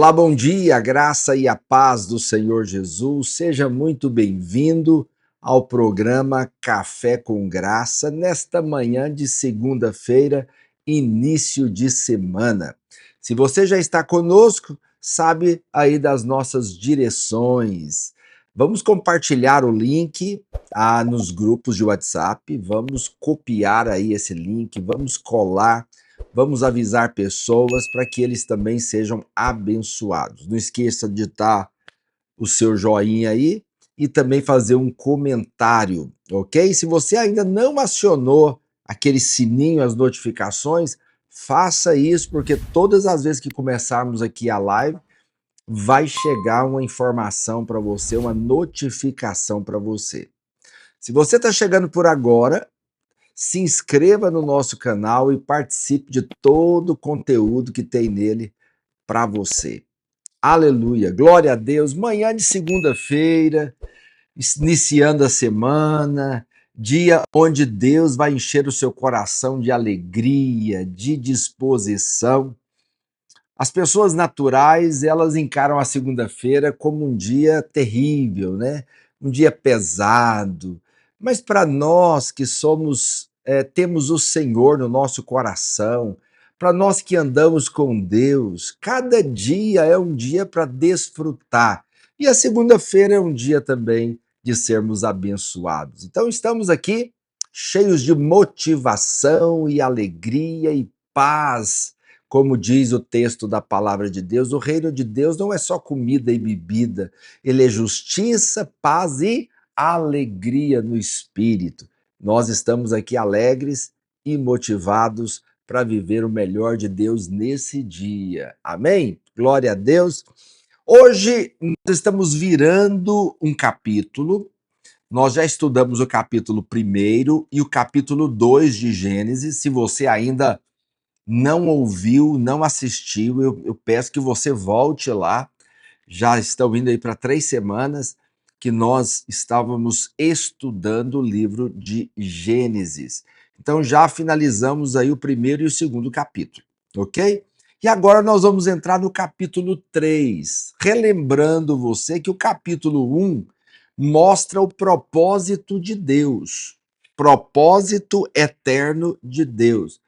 Olá, bom dia, a graça e a paz do Senhor Jesus. Seja muito bem-vindo ao programa Café com Graça, nesta manhã de segunda-feira, início de semana. Se você já está conosco, sabe aí das nossas direções. Vamos compartilhar o link nos grupos de WhatsApp, vamos copiar aí esse link, vamos colar. Vamos avisar pessoas para que eles também sejam abençoados. Não esqueça de dar o seu joinha aí e também fazer um comentário, ok? Se você ainda não acionou aquele sininho, as notificações, faça isso, porque todas as vezes que começarmos aqui a live, vai chegar uma informação para você, uma notificação para você. Se você está chegando por agora, se inscreva no nosso canal e participe de todo o conteúdo que tem nele para você. Aleluia, glória a Deus. Manhã de segunda-feira, iniciando a semana, dia onde Deus vai encher o seu coração de alegria, de disposição. As pessoas naturais, elas encaram a segunda-feira como um dia terrível, né? Um dia pesado. Mas para nós que temos o Senhor no nosso coração, para nós que andamos com Deus, cada dia é um dia para desfrutar. E a segunda-feira é um dia também de sermos abençoados. Então estamos aqui cheios de motivação e alegria e paz. Como diz o texto da palavra de Deus, o reino de Deus não é só comida e bebida, ele é justiça, paz e alegria no espírito. Nós estamos aqui alegres e motivados para viver o melhor de Deus nesse dia. Amém? Glória a Deus. Hoje nós estamos virando um capítulo. Nós já estudamos o capítulo 1 e o capítulo 2 de Gênesis. Se você ainda não ouviu, não assistiu, eu peço que você volte lá. Já estão indo aí para 3 semanas que nós estávamos estudando o livro de Gênesis. Então já finalizamos aí o primeiro e o segundo capítulo, ok? E agora nós vamos entrar no capítulo 3, relembrando você que o capítulo 1 mostra o propósito de Deus, propósito eterno de Deus.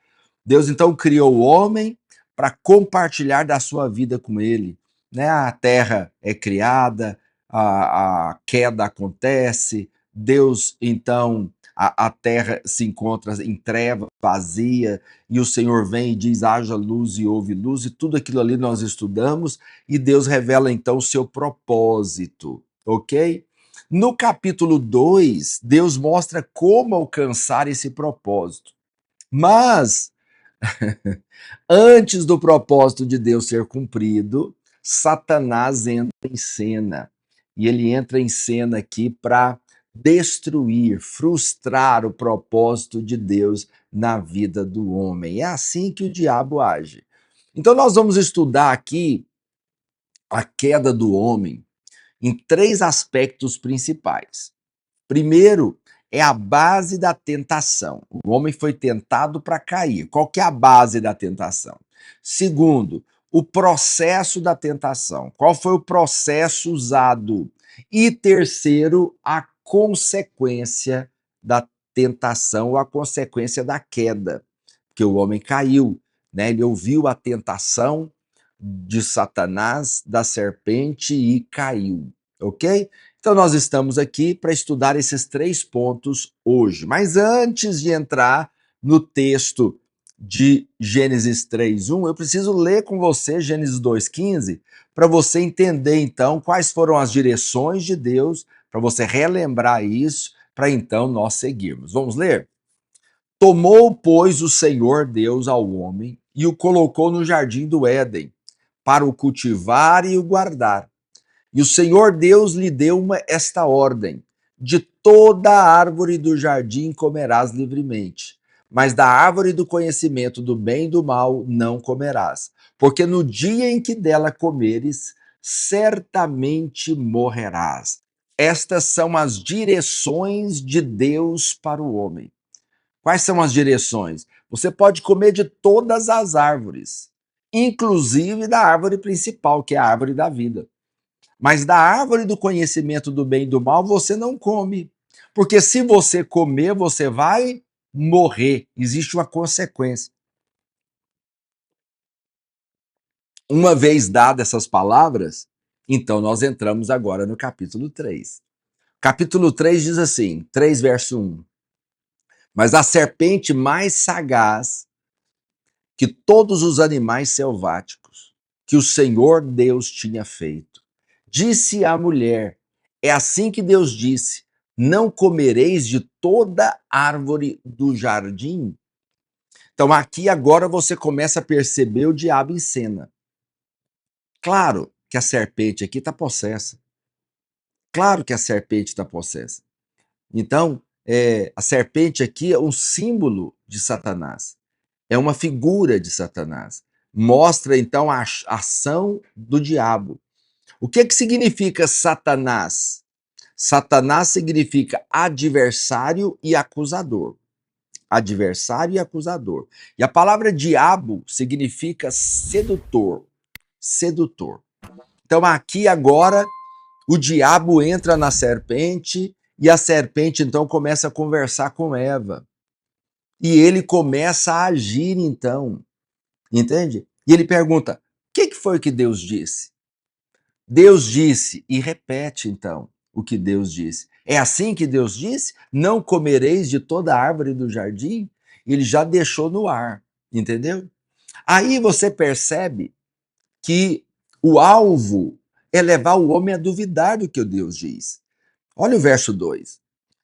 Deus então criou o homem para compartilhar da sua vida com ele. Né? A terra é criada, a queda acontece, Deus então, a terra se encontra em treva, vazia, e o Senhor vem e diz: haja luz e houve luz, e tudo aquilo ali nós estudamos, e Deus revela então o seu propósito, ok? No capítulo 2, Deus mostra como alcançar esse propósito. Mas antes do propósito de Deus ser cumprido, Satanás entra em cena. E ele entra em cena aqui para destruir, frustrar o propósito de Deus na vida do homem. É assim que o diabo age. Então, nós vamos estudar aqui a queda do homem em 3 aspectos principais. Primeiro, é a base da tentação. O homem foi tentado para cair. Qual que é a base da tentação? Segundo, o processo da tentação. Qual foi o processo usado? E terceiro, a consequência da tentação, ou a consequência da queda. Porque o homem caiu, né? Ele ouviu a tentação de Satanás, da serpente e caiu, ok? Então, nós estamos aqui para estudar esses 3 pontos hoje. Mas antes de entrar no texto de Gênesis 3:1, eu preciso ler com você Gênesis 2:15 para você entender, então, quais foram as direções de Deus, para você relembrar isso, para então nós seguirmos. Vamos ler? Tomou, pois, o Senhor Deus ao homem e o colocou no jardim do Éden, para o cultivar e o guardar. E o Senhor Deus lhe deu esta ordem: de toda a árvore do jardim comerás livremente, mas da árvore do conhecimento do bem e do mal não comerás, porque no dia em que dela comeres, certamente morrerás. Estas são as direções de Deus para o homem. Quais são as direções? Você pode comer de todas as árvores. inclusive da árvore principal, que é a árvore da vida. Mas da árvore do conhecimento do bem e do mal você não come. Porque se você comer, você vai morrer. Existe uma consequência. Uma vez dadas essas palavras, então nós entramos agora no capítulo 3. Capítulo 3 diz assim, 3 verso 1. Mas a serpente mais sagaz que todos os animais selváticos que o Senhor Deus tinha feito, disse à mulher: é assim que Deus disse: não comereis de toda árvore do jardim. Então aqui agora você começa a perceber o diabo em cena. Claro que a serpente aqui está possessa. Claro que a serpente está possessa. Então, a serpente aqui é um símbolo de Satanás. É uma figura de Satanás. Mostra então a ação do diabo. O que que significa Satanás? Satanás significa adversário e acusador. Adversário e acusador. E a palavra diabo significa sedutor. Sedutor. Então aqui agora o diabo entra na serpente e a serpente então começa a conversar com Eva. E ele começa a agir então, entende? E ele pergunta: o que foi que Deus disse? Deus disse, e repete então o que Deus disse. É assim que Deus disse? Não comereis de toda árvore do jardim? Ele já deixou no ar, entendeu? Aí você percebe que o alvo é levar o homem a duvidar do que Deus diz. Olha o verso 2.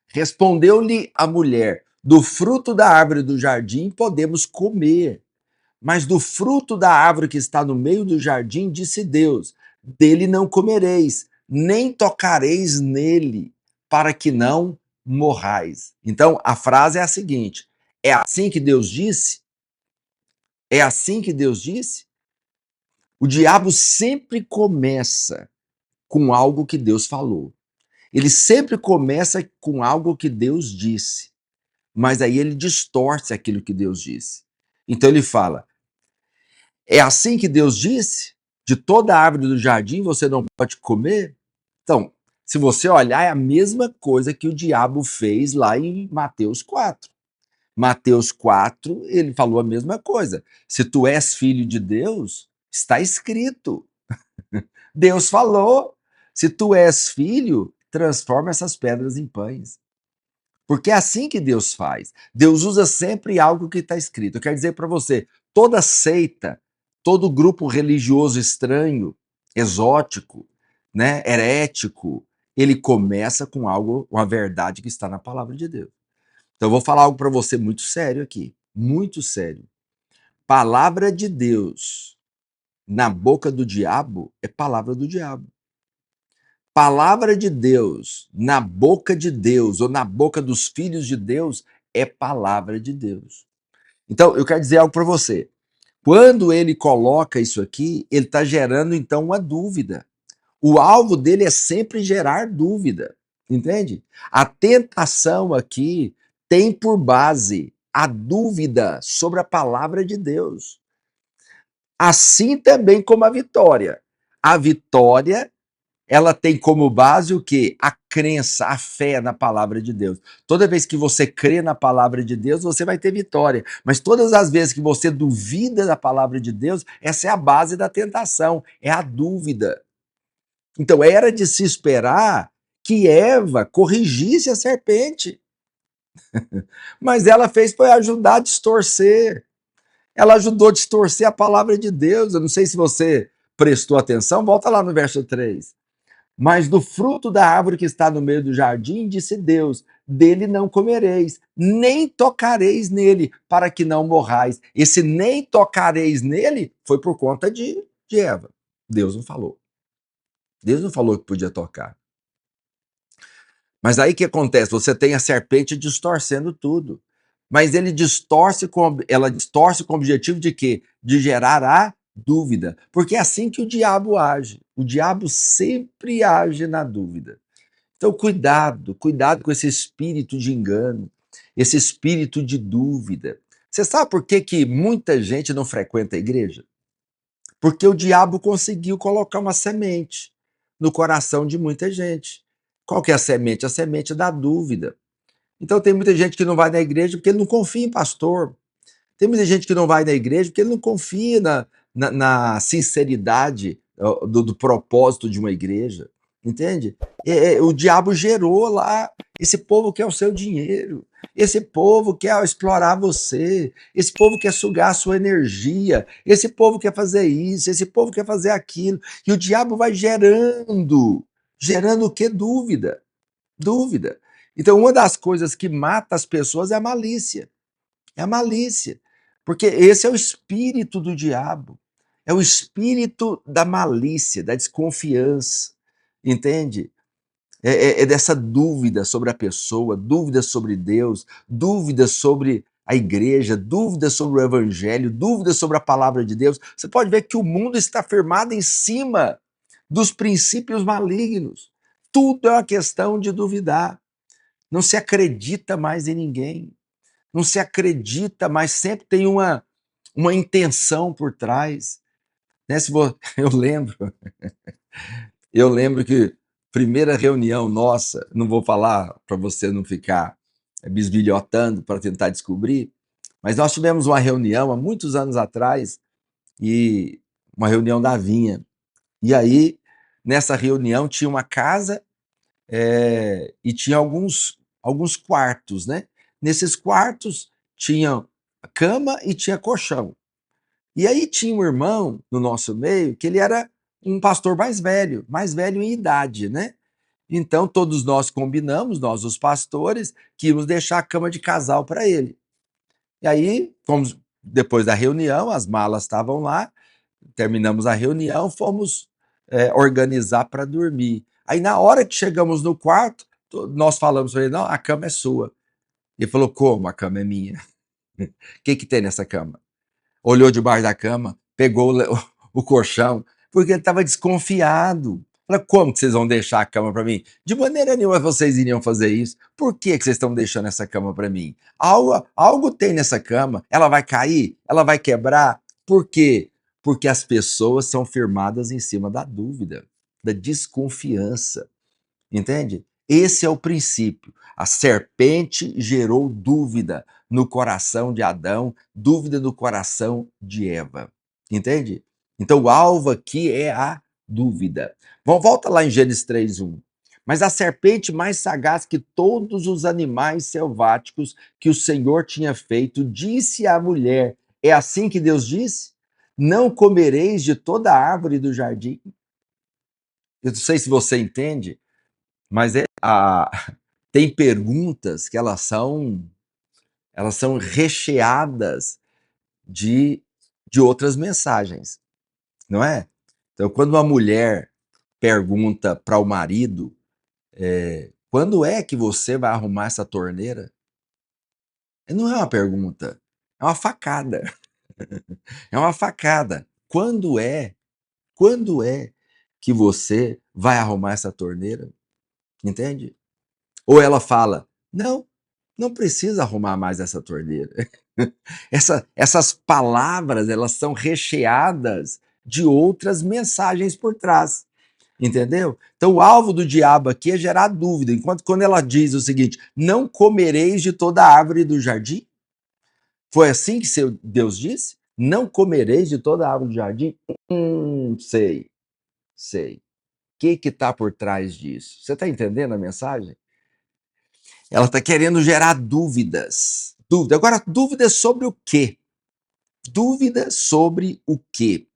Respondeu-lhe a mulher: do fruto da árvore do jardim podemos comer, mas do fruto da árvore que está no meio do jardim, disse Deus: dele não comereis, nem tocareis nele, para que não morrais. Então a frase é a seguinte: é assim que Deus disse? É assim que Deus disse? O diabo sempre começa com algo que Deus falou. Ele sempre começa com algo que Deus disse, mas aí ele distorce aquilo que Deus disse. Então ele fala: é assim que Deus disse? De toda árvore do jardim você não pode comer? Então, se você olhar, é a mesma coisa que o diabo fez lá em Mateus 4. Mateus 4, ele falou a mesma coisa. Se tu és filho de Deus, está escrito. Deus falou. Se tu és filho, transforma essas pedras em pães. Porque é assim que Deus faz. Deus usa sempre algo que está escrito. Eu quero dizer para você, toda seita, todo grupo religioso estranho, exótico, né, herético, ele começa com algo, uma verdade que está na palavra de Deus. Então eu vou falar algo para você muito sério aqui, muito sério. Palavra de Deus na boca do diabo é palavra do diabo. Palavra de Deus na boca de Deus ou na boca dos filhos de Deus é palavra de Deus. Então, eu quero dizer algo para você. Quando ele coloca isso aqui, ele está gerando então uma dúvida. O alvo dele é sempre gerar dúvida, entende? A tentação aqui tem por base a dúvida sobre a palavra de Deus. Assim também como a vitória. A vitória ela tem como base o quê? A crença, a fé na palavra de Deus. Toda vez que você crê na palavra de Deus, você vai ter vitória. Mas todas as vezes que você duvida da palavra de Deus, essa é a base da tentação, é a dúvida. Então era de se esperar que Eva corrigisse a serpente. Mas ela fez foi ajudar a distorcer. Ela ajudou a distorcer a palavra de Deus. Eu não sei se você prestou atenção, volta lá no verso 3. Mas do fruto da árvore que está no meio do jardim, disse Deus: dele não comereis, nem tocareis nele, para que não morrais. Esse nem tocareis nele foi por conta de Eva. Deus não falou. Deus não falou que podia tocar. Mas aí o que acontece? Você tem a serpente distorcendo tudo. Mas ela distorce com o objetivo de quê? De gerar a dúvida. Porque é assim que o diabo age. O diabo sempre age na dúvida. Então, cuidado, cuidado com esse espírito de engano, esse espírito de dúvida. Você sabe por que muita gente não frequenta a igreja? Porque o diabo conseguiu colocar uma semente no coração de muita gente. Qual que é a semente? A semente da dúvida. Então tem muita gente que não vai na igreja porque ele não confia em pastor. Tem muita gente que não vai na igreja porque ele não confia na sinceridade do propósito de uma igreja, entende? O diabo gerou lá, esse povo quer o seu dinheiro, esse povo quer explorar você, esse povo quer sugar a sua energia, esse povo quer fazer isso, esse povo quer fazer aquilo, e o diabo vai gerando o que? Dúvida, dúvida. Então uma das coisas que mata as pessoas é a malícia. É a malícia. Porque esse é o espírito do diabo. É o espírito da malícia, da desconfiança. Entende? É dessa dúvida sobre a pessoa, dúvida sobre Deus, dúvida sobre a igreja, dúvida sobre o evangelho, dúvida sobre a palavra de Deus. Você pode ver que o mundo está firmado em cima dos princípios malignos. Tudo é uma questão de duvidar. Não se acredita mais em ninguém. Não se acredita, mas sempre tem uma intenção por trás. Né? Eu eu lembro que primeira reunião nossa, não vou falar para você não ficar bisbilhotando para tentar descobrir, mas nós tivemos uma reunião há muitos anos atrás, e uma reunião da Vinha. E aí, nessa reunião, tinha uma casa e tinha alguns quartos, né? Nesses quartos tinha cama e tinha colchão. E aí tinha um irmão no nosso meio que ele era um pastor mais velho em idade, né? Então todos nós combinamos, nós os pastores, que íamos deixar a cama de casal para ele. E aí, fomos, depois da reunião, as malas estavam lá, terminamos a reunião, fomos organizar para dormir. Aí na hora que chegamos no quarto, nós falamos para ele, não, a cama é sua. Ele falou, como a cama é minha? O que tem nessa cama? Olhou debaixo da cama, pegou o colchão, porque ele estava desconfiado. Falei, como que vocês vão deixar a cama para mim? De maneira nenhuma vocês iriam fazer isso. Por que vocês estão deixando essa cama para mim? Algo tem nessa cama. Ela vai cair? Ela vai quebrar? Por quê? Porque as pessoas são firmadas em cima da dúvida, da desconfiança. Entende? Esse é o princípio. A serpente gerou dúvida no coração de Adão, dúvida no coração de Eva. Entende? Então o alvo aqui é a dúvida. Volta lá em Gênesis 3:1. Mas a serpente mais sagaz que todos os animais selváticos que o Senhor tinha feito, disse à mulher: é assim que Deus disse? Não comereis de toda a árvore do jardim? Eu não sei se você entende, mas tem perguntas que elas são recheadas de, de outras mensagens, não é? Então, quando uma mulher pergunta para o marido, quando é que você vai arrumar essa torneira? Não é uma pergunta, é uma facada. É uma facada. Quando é que você vai arrumar essa torneira? Entende? Ou ela fala: não, não precisa arrumar mais essa torneira. Essas palavras, elas são recheadas de outras mensagens por trás. Entendeu? Então, o alvo do diabo aqui é gerar dúvida. Enquanto quando ela diz o seguinte: não comereis de toda a árvore do jardim. Foi assim que Deus disse? Não comereis de toda a árvore do jardim? Sei, sei. O que está por trás disso? Você está entendendo a mensagem? Ela está querendo gerar dúvidas. Dúvida. Agora, dúvidas sobre o quê? Dúvida sobre o quê?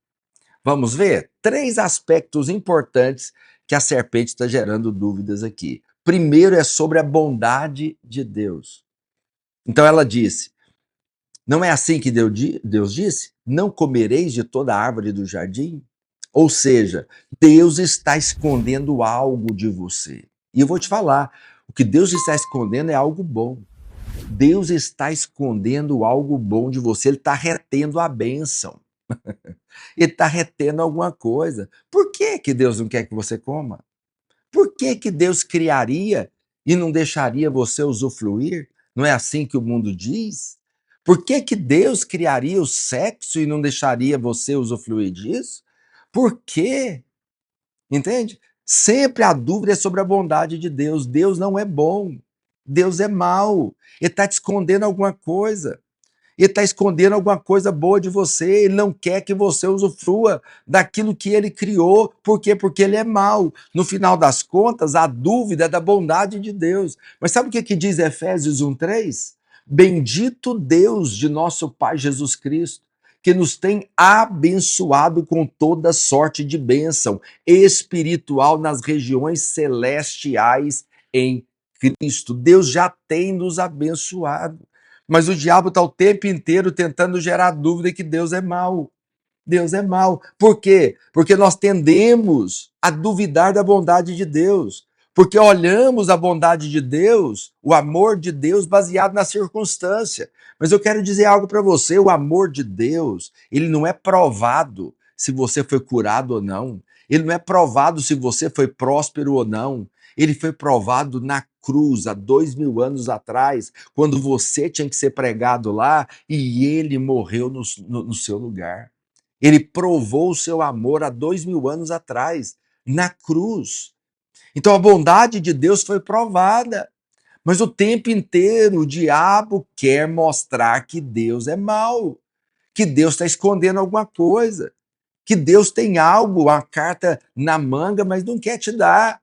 Vamos ver? Três aspectos importantes que a serpente está gerando dúvidas aqui. Primeiro é sobre a bondade de Deus. Então ela disse: não é assim que Deus disse? Não comereis de toda a árvore do jardim? Ou seja, Deus está escondendo algo de você. E eu vou te falar: o que Deus está escondendo é algo bom. Deus está escondendo algo bom de você, ele está retendo a bênção. Ele está retendo alguma coisa. Por que, que Deus não quer que você coma? Por que, que Deus criaria e não deixaria você usufruir? Não é assim que o mundo diz? Por que que Deus criaria o sexo e não deixaria você usufruir disso? Por quê? Entende? Sempre a dúvida é sobre a bondade de Deus. Deus não é bom. Deus é mau. Ele está te escondendo alguma coisa. Ele está escondendo alguma coisa boa de você. Ele não quer que você usufrua daquilo que ele criou. Por quê? Porque ele é mau. No final das contas, a dúvida é da bondade de Deus. Mas sabe o que diz Efésios 1:3? Bendito Deus de nosso Pai Jesus Cristo, que nos tem abençoado com toda sorte de bênção espiritual nas regiões celestiais em Cristo. Deus já tem nos abençoado. Mas o diabo está o tempo inteiro tentando gerar dúvida que Deus é mau. Deus é mau. Por quê? Porque nós tendemos a duvidar da bondade de Deus. Porque olhamos a bondade de Deus, o amor de Deus baseado na circunstância. Mas eu quero dizer algo para você, o amor de Deus, ele não é provado se você foi curado ou não. Ele não é provado se você foi próspero ou não. Ele foi provado na cruz há 2000 anos atrás, quando você tinha que ser pregado lá e ele morreu no seu lugar. Ele provou o seu amor há 2000 anos atrás, na cruz. Então a bondade de Deus foi provada. Mas o tempo inteiro o diabo quer mostrar que Deus é mau, que Deus está escondendo alguma coisa, que Deus tem algo, uma carta na manga, mas não quer te dar.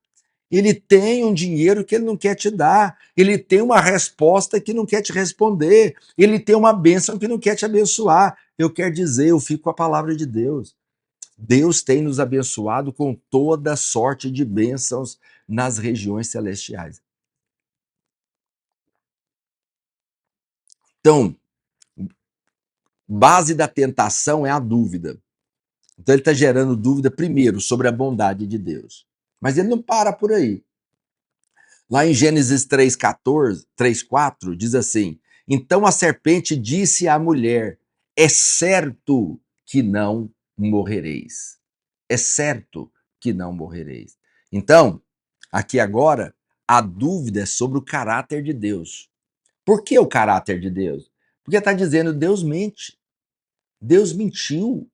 Ele tem um dinheiro que ele não quer te dar. Ele tem uma resposta que não quer te responder. Ele tem uma bênção que não quer te abençoar. Eu quero dizer, eu fico com a palavra de Deus. Deus tem nos abençoado com toda sorte de bênçãos nas regiões celestiais. Então, base da tentação é a dúvida. Então, ele está gerando dúvida, primeiro, sobre a bondade de Deus. Mas ele não para por aí. Lá em Gênesis 3:14, 3:4, diz assim: Então a serpente disse à mulher: É certo que não morrereis. É certo que não morrereis. Então, aqui agora, a dúvida é sobre o caráter de Deus. Por que o caráter de Deus? Porque está dizendo Deus mente. Deus mentiu.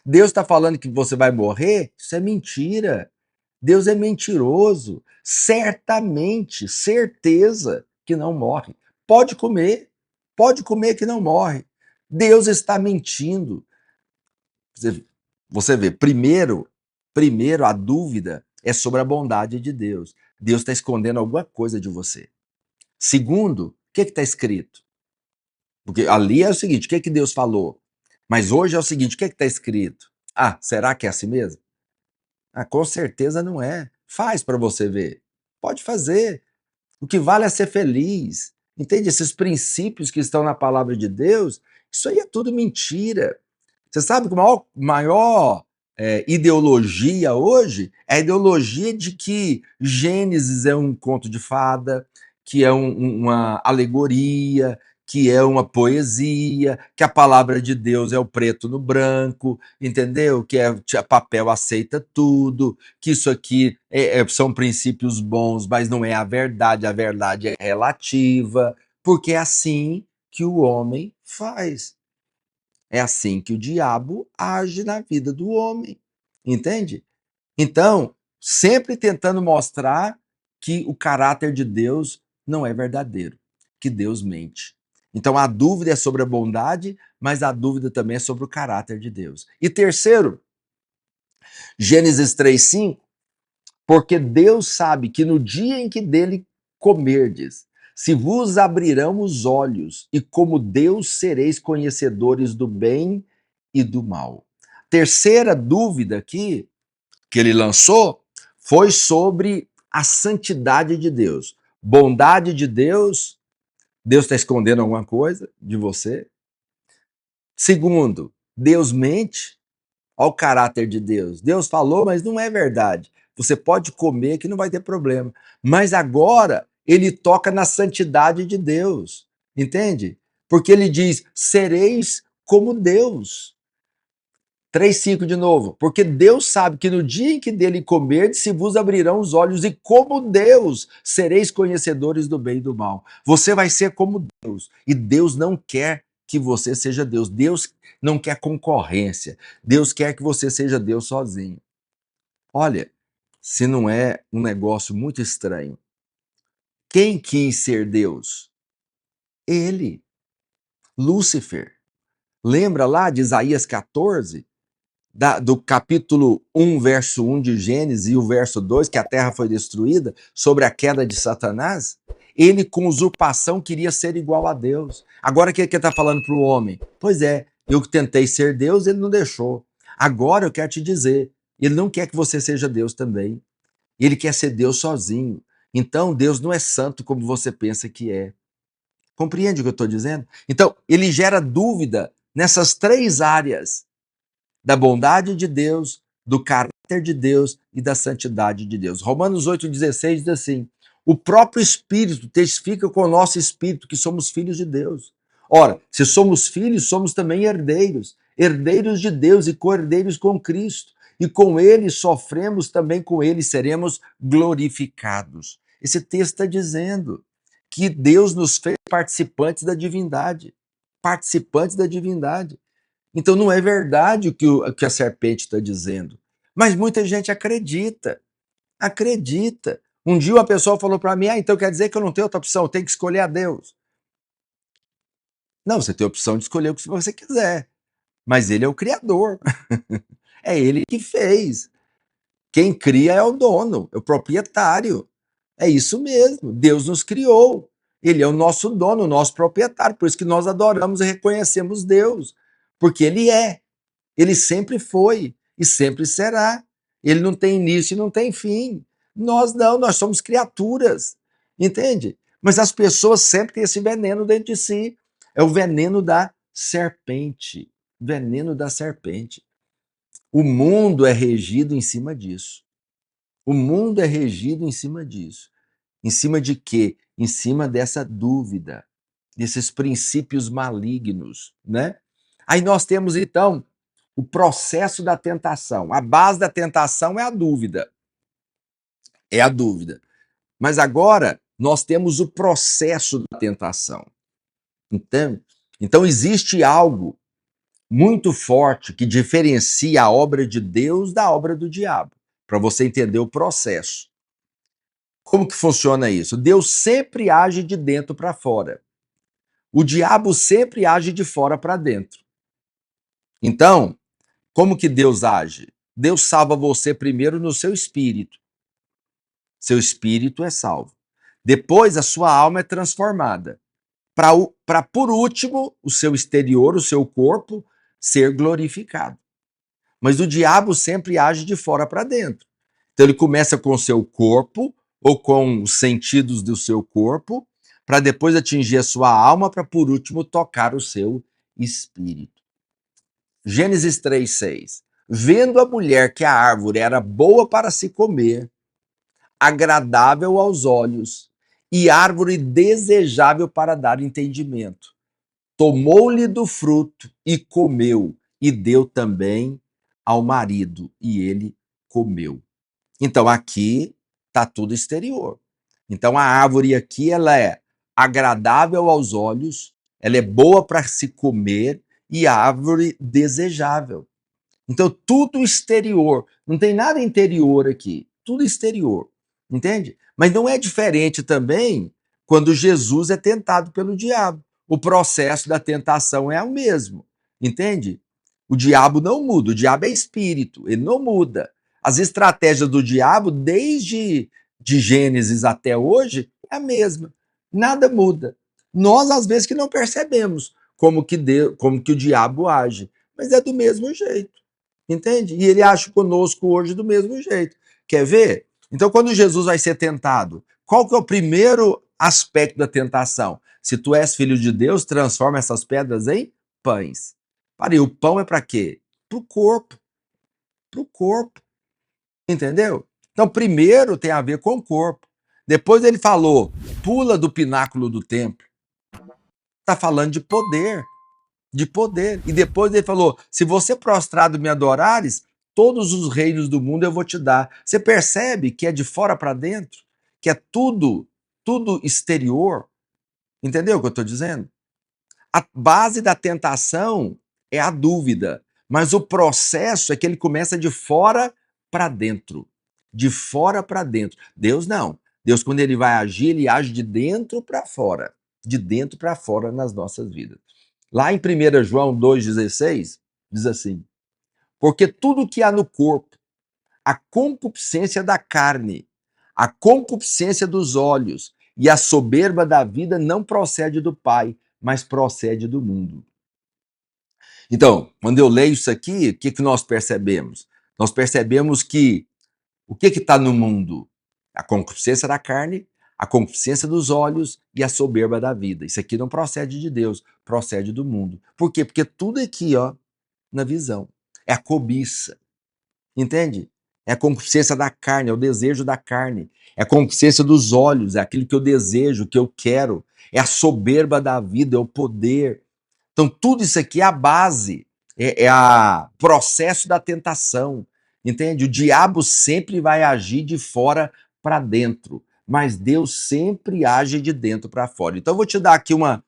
Deus está falando que você vai morrer? Isso é mentira. Deus é mentiroso. Certamente, certeza que não morre. Pode comer que não morre. Deus está mentindo. Você vê, primeiro a dúvida é sobre a bondade de Deus. Deus está escondendo alguma coisa de você. Segundo, o que está escrito? Porque ali é o seguinte, o que Deus falou? Mas hoje é o seguinte, o que está escrito? Ah, será que é assim mesmo? Ah, com certeza não é. Faz para você ver. Pode fazer. O que vale é ser feliz. Entende? Esses princípios que estão na palavra de Deus, isso aí é tudo mentira. Você sabe que a maior ideologia hoje é a ideologia de que Gênesis é um conto de fada, que é uma alegoria, que é uma poesia, que a palavra de Deus é o preto no branco, entendeu? Que papel aceita tudo, que isso aqui são princípios bons, mas não é a verdade é relativa, porque é assim que o homem faz. É assim que o diabo age na vida do homem, entende? Então, sempre tentando mostrar que o caráter de Deus não é verdadeiro, que Deus mente. Então, a dúvida é sobre a bondade, mas a dúvida também é sobre o caráter de Deus. E terceiro, Gênesis 3:5, porque Deus sabe que no dia em que dele comerdes, se vos abrirão os olhos, e como Deus sereis conhecedores do bem e do mal. Terceira dúvida aqui que ele lançou foi sobre a santidade de Deus. Bondade de Deus, Deus está escondendo alguma coisa de você? Segundo, Deus mente. Olha o caráter de Deus. Deus falou, mas não é verdade. Você pode comer que não vai ter problema. Mas agora ele toca na santidade de Deus. Entende? Porque ele diz: sereis como Deus. 3,5 de novo. Porque Deus sabe que no dia em que dele comerdes, se vos abrirão os olhos, e como Deus sereis conhecedores do bem e do mal. Você vai ser como Deus. E Deus não quer que você seja Deus. Deus não quer concorrência. Deus quer que você seja Deus sozinho. Olha, se não é um negócio muito estranho. Quem quis ser Deus? Ele, Lúcifer. Lembra lá de Isaías 14? Do capítulo 1, verso 1 de Gênesis e o verso 2, que a terra foi destruída, sobre a queda de Satanás? Ele, com usurpação, queria ser igual a Deus. Agora o que ele está falando para o homem? Pois é, eu tentei ser Deus, ele não deixou. Agora eu quero te dizer, ele não quer que você seja Deus também. Ele quer ser Deus sozinho. Então, Deus não é santo como você pensa que é. Compreende o que eu estou dizendo? Então, ele gera dúvida nessas 3 áreas: da bondade de Deus, do caráter de Deus e da santidade de Deus. Romanos 8,16 diz assim: o próprio Espírito testifica com o nosso Espírito que somos filhos de Deus. Ora, se somos filhos, somos também herdeiros, herdeiros de Deus e co-herdeiros com Cristo. E com ele sofremos, também com ele seremos glorificados. Esse texto está dizendo que Deus nos fez participantes da divindade. Participantes da divindade. Então não é verdade o que a serpente está dizendo. Mas muita gente acredita. Acredita. Um dia uma pessoa falou para mim: então quer dizer que eu não tenho outra opção, eu tenho que escolher a Deus. Não, você tem a opção de escolher o que você quiser. Mas ele é o Criador. É ele que fez. Quem cria é o dono, é o proprietário. É isso mesmo. Deus nos criou. Ele é o nosso dono, o nosso proprietário. Por isso que nós adoramos e reconhecemos Deus. Porque ele é. Ele sempre foi e sempre será. Ele não tem início e não tem fim. Nós não, nós somos criaturas. Entende? Mas as pessoas sempre têm esse veneno dentro de si. É o veneno da serpente. Veneno da serpente. O mundo é regido em cima disso. O mundo é regido em cima disso. Em cima de quê? Em cima dessa dúvida, desses princípios malignos, né? Aí nós temos então o processo da tentação. A base da tentação é a dúvida. É a dúvida. Mas agora nós temos o processo da tentação. Então existe algo muito forte que diferencia a obra de Deus da obra do diabo, para você entender o processo. Como que funciona isso? Deus sempre age de dentro para fora. O diabo sempre age de fora para dentro. Então, como que Deus age? Deus salva você primeiro no seu espírito. Seu espírito é salvo. Depois a sua alma é transformada. Para por último, o seu exterior, o seu corpo, ser glorificado. Mas o diabo sempre age de fora para dentro. Então ele começa com o seu corpo ou com os sentidos do seu corpo, para depois atingir a sua alma, para por último tocar o seu espírito. Gênesis 3,6. Vendo a mulher que a árvore era boa para se comer, agradável aos olhos e árvore desejável para dar entendimento, tomou-lhe do fruto e comeu, e deu também ao marido, e ele comeu. Então aqui está tudo exterior. Então a árvore aqui ela é agradável aos olhos, ela é boa para se comer e árvore desejável. Então tudo exterior, não tem nada interior aqui, tudo exterior, entende? Mas não é diferente também quando Jesus é tentado pelo diabo. O processo da tentação é o mesmo, entende? O diabo não muda, o diabo é espírito, ele não muda. As estratégias do diabo, desde de Gênesis até hoje, é a mesma. Nada muda. Nós, às vezes, que não percebemos como que o diabo age, mas é do mesmo jeito. Entende? E ele age conosco hoje do mesmo jeito. Quer ver? Então, quando Jesus vai ser tentado, qual que é o primeiro aspecto da tentação? Se tu és filho de Deus, transforma essas pedras em pães. Para o pão é para quê? Para o corpo. Para o corpo. Entendeu? Então, primeiro tem a ver com o corpo. Depois ele falou, pula do pináculo do templo. Está falando de poder. De poder. E depois ele falou: se você prostrado me adorares, todos os reinos do mundo eu vou te dar. Você percebe que é de fora para dentro? Que é tudo exterior? Entendeu o que eu estou dizendo? A base da tentação é a dúvida, mas o processo é que ele começa de fora para dentro. De fora para dentro. Deus não. Deus, quando ele vai agir, ele age de dentro para fora. De dentro para fora nas nossas vidas. Lá em 1 João 2,16, diz assim: porque tudo que há no corpo, a concupiscência da carne, a concupiscência dos olhos e a soberba da vida não procede do Pai, mas procede do mundo. Então, quando eu leio isso aqui, o que nós percebemos? Nós percebemos que o que está no mundo? A concupiscência da carne, a concupiscência dos olhos e a soberba da vida. Isso aqui não procede de Deus, procede do mundo. Por quê? Porque tudo aqui, ó, na visão, é a cobiça. Entende? É a concupiscência da carne, é o desejo da carne. É a concupiscência dos olhos, é aquilo que eu desejo, que eu quero. É a soberba da vida, é o poder. Então, tudo isso aqui é a base, é a processo da tentação, entende? O diabo sempre vai agir de fora para dentro, mas Deus sempre age de dentro para fora. Então, eu vou te dar aqui uma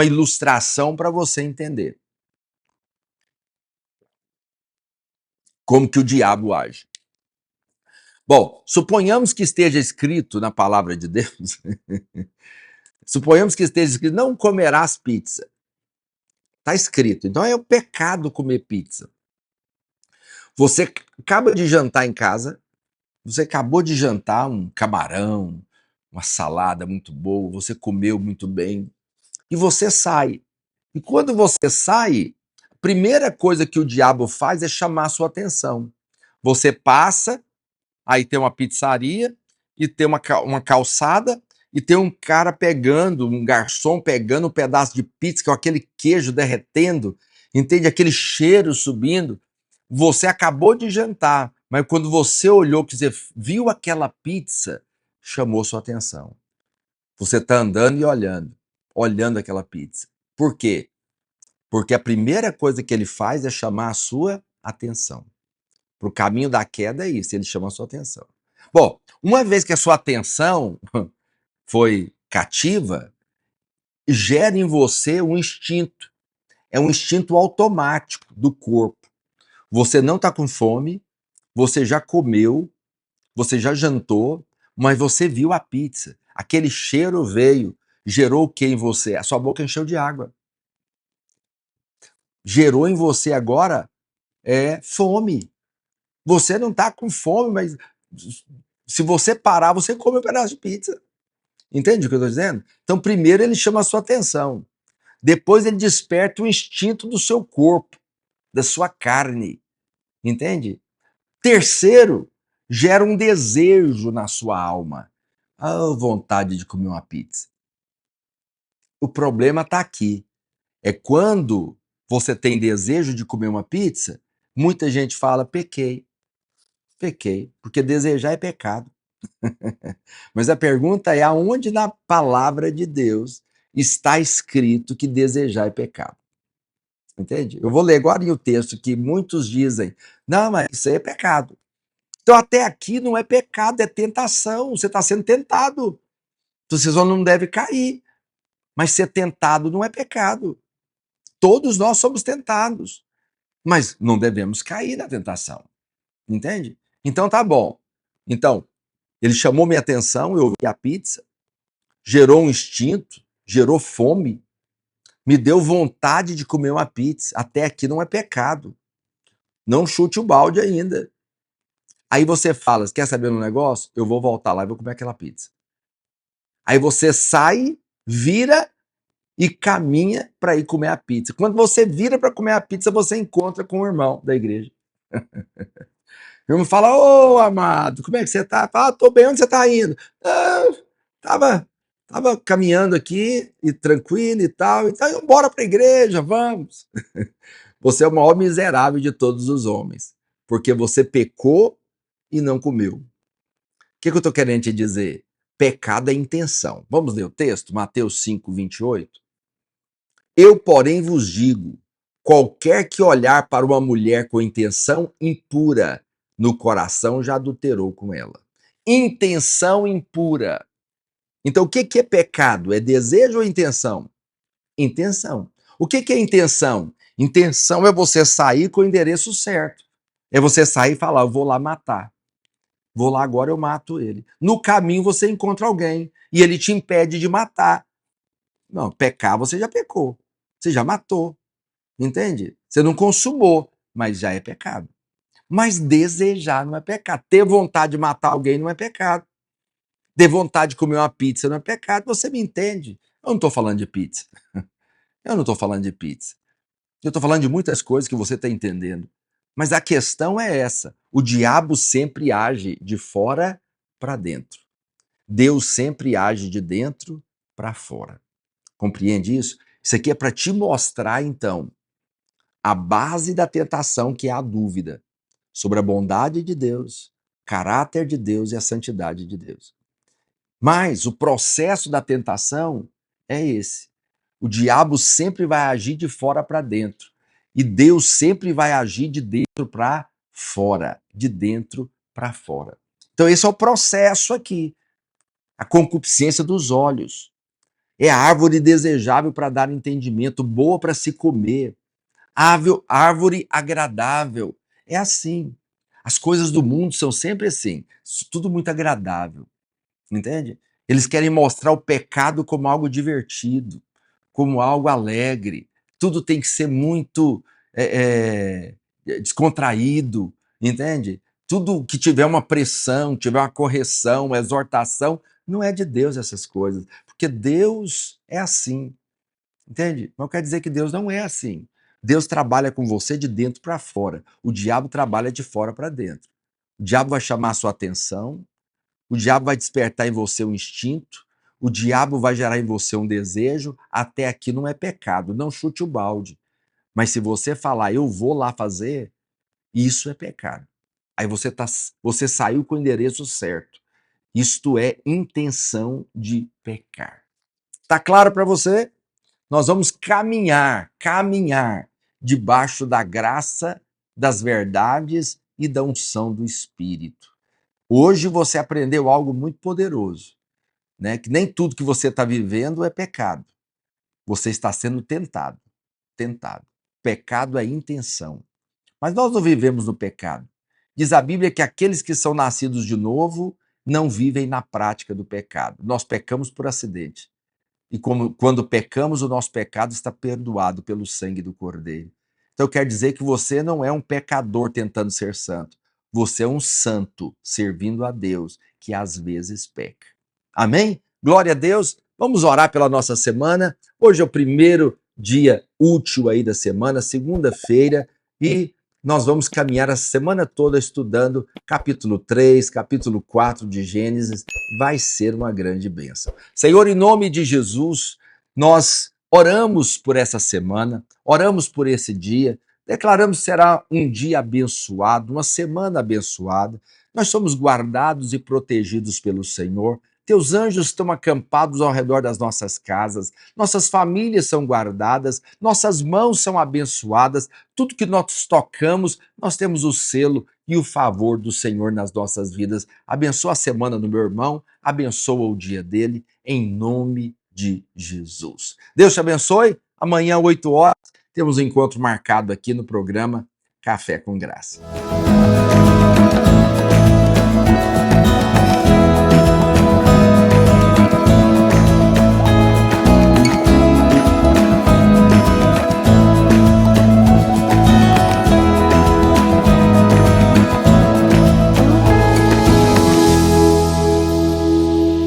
ilustração para você entender como que o diabo age. Bom, suponhamos que esteja escrito na palavra de Deus, suponhamos que esteja escrito, não comerás pizza. Está escrito, então é um pecado comer pizza. Você acaba de jantar em casa, você acabou de jantar um camarão, uma salada muito boa, você comeu muito bem, e você sai. E quando você sai, a primeira coisa que o diabo faz é chamar a sua atenção. Você passa, aí tem uma pizzaria, e tem uma calçada, e tem um cara pegando, um garçom pegando um pedaço de pizza, com aquele queijo derretendo, entende? Aquele cheiro subindo. Você acabou de jantar, mas quando você olhou, que você viu aquela pizza, chamou sua atenção. Você está andando e olhando aquela pizza. Por quê? Porque a primeira coisa que ele faz é chamar a sua atenção. Para o caminho da queda é isso, ele chama a sua atenção. Bom, uma vez que a sua atenção foi cativa, gera em você um instinto. É um instinto automático do corpo. Você não está com fome, você já comeu, você já jantou, mas você viu a pizza. Aquele cheiro veio, gerou o que em você? A sua boca encheu de água. Gerou em você agora fome. Você não está com fome, mas se você parar, você come um pedaço de pizza. Entende o que eu estou dizendo? Então, primeiro ele chama a sua atenção. Depois ele desperta o instinto do seu corpo, da sua carne. Entende? Terceiro, gera um desejo na sua alma. A vontade de comer uma pizza. O problema está aqui. É quando você tem desejo de comer uma pizza, muita gente fala, pequei. Pequei, porque desejar é pecado. Mas a pergunta é aonde na palavra de Deus está escrito que desejar é pecado. Entende? Eu vou ler agora o texto que muitos dizem, não, mas isso aí é pecado. Então até aqui não é pecado, é tentação. Você está sendo tentado. Então, você só não deve cair. Mas ser tentado não é pecado. Todos nós somos tentados. Mas não devemos cair na tentação. Entende? Então tá bom. Então, ele chamou minha atenção, eu vi a pizza, gerou um instinto, gerou fome, me deu vontade de comer uma pizza. Até aqui não é pecado. Não chute o balde ainda. Aí você fala, quer saber um negócio? Eu vou voltar lá e vou comer aquela pizza. Aí você sai, vira e caminha para ir comer a pizza. Quando você vira para comer a pizza, você encontra com o irmão da igreja. O irmão fala, ô amado, como é que você tá? Fala, tô bem, onde você tá indo? Ah, tava caminhando aqui, e tranquilo e tal, então bora pra igreja, vamos. Você é o maior miserável de todos os homens, porque você pecou e não comeu. O que eu tô querendo te dizer? Pecado é intenção. Vamos ler o texto? Mateus 5, 28. Eu, porém, vos digo: qualquer que olhar para uma mulher com intenção impura no coração já adulterou com ela. Intenção impura. Então, o que é pecado? É desejo ou intenção? Intenção. O que é intenção? Intenção é você sair com o endereço certo. É você sair e falar: eu vou lá matar. Vou lá agora, eu mato ele. No caminho você encontra alguém e ele te impede de matar. Não, pecar você já pecou. Você já matou. Entende? Você não consumou, mas já é pecado. Mas desejar não é pecado. Ter vontade de matar alguém não é pecado. Ter vontade de comer uma pizza não é pecado. Você me entende? Eu não estou falando de pizza. Eu não estou falando de pizza. Eu estou falando de muitas coisas que você está entendendo. Mas a questão é essa: o diabo sempre age de fora para dentro. Deus sempre age de dentro para fora. Compreende isso? Isso aqui é para te mostrar, então, a base da tentação, que é a dúvida sobre a bondade de Deus, caráter de Deus e a santidade de Deus. Mas o processo da tentação é esse. O diabo sempre vai agir de fora para dentro. E Deus sempre vai agir de dentro para fora. De dentro para fora. Então, esse é o processo aqui. A concupiscência dos olhos. É a árvore desejável para dar entendimento, boa para se comer. Árvore agradável. É assim. As coisas do mundo são sempre assim. Tudo muito agradável. Entende? Eles querem mostrar o pecado como algo divertido, como algo alegre. Tudo tem que ser muito descontraído, entende? Tudo que tiver uma pressão, tiver uma correção, uma exortação, não é de Deus essas coisas. Porque Deus é assim, entende? Não quer dizer que Deus não é assim. Deus trabalha com você de dentro para fora. O diabo trabalha de fora para dentro. O diabo vai chamar a sua atenção, o diabo vai despertar em você um instinto, o diabo vai gerar em você um desejo. Até aqui não é pecado, não chute o balde. Mas se você falar, eu vou lá fazer, isso é pecado. Aí você saiu com o endereço certo. Isto é intenção de pecar. Tá claro para você? Nós vamos caminhar debaixo da graça, das verdades e da unção do Espírito. Hoje você aprendeu algo muito poderoso, né? Que nem tudo que você está vivendo é pecado. Você está sendo tentado, tentado. Pecado é intenção. Mas nós não vivemos no pecado. Diz a Bíblia que aqueles que são nascidos de novo não vivem na prática do pecado. Nós pecamos por acidente. E quando pecamos, o nosso pecado está perdoado pelo sangue do Cordeiro. Então quer dizer que você não é um pecador tentando ser santo. Você é um santo servindo a Deus, que às vezes peca. Amém? Glória a Deus. Vamos orar pela nossa semana. Hoje é o primeiro dia útil aí da semana, segunda-feira, e nós vamos caminhar a semana toda estudando capítulo 3, capítulo 4 de Gênesis. Vai ser uma grande bênção. Senhor, em nome de Jesus, nós oramos por essa semana, oramos por esse dia, declaramos que será um dia abençoado, uma semana abençoada. Nós somos guardados e protegidos pelo Senhor. Teus anjos estão acampados ao redor das nossas casas, nossas famílias são guardadas, nossas mãos são abençoadas, tudo que nós tocamos, nós temos o selo e o favor do Senhor nas nossas vidas. Abençoa a semana do meu irmão, abençoa o dia dele, em nome de Jesus. Deus te abençoe. Amanhã, 8 horas, temos um encontro marcado aqui no programa Café com Graça.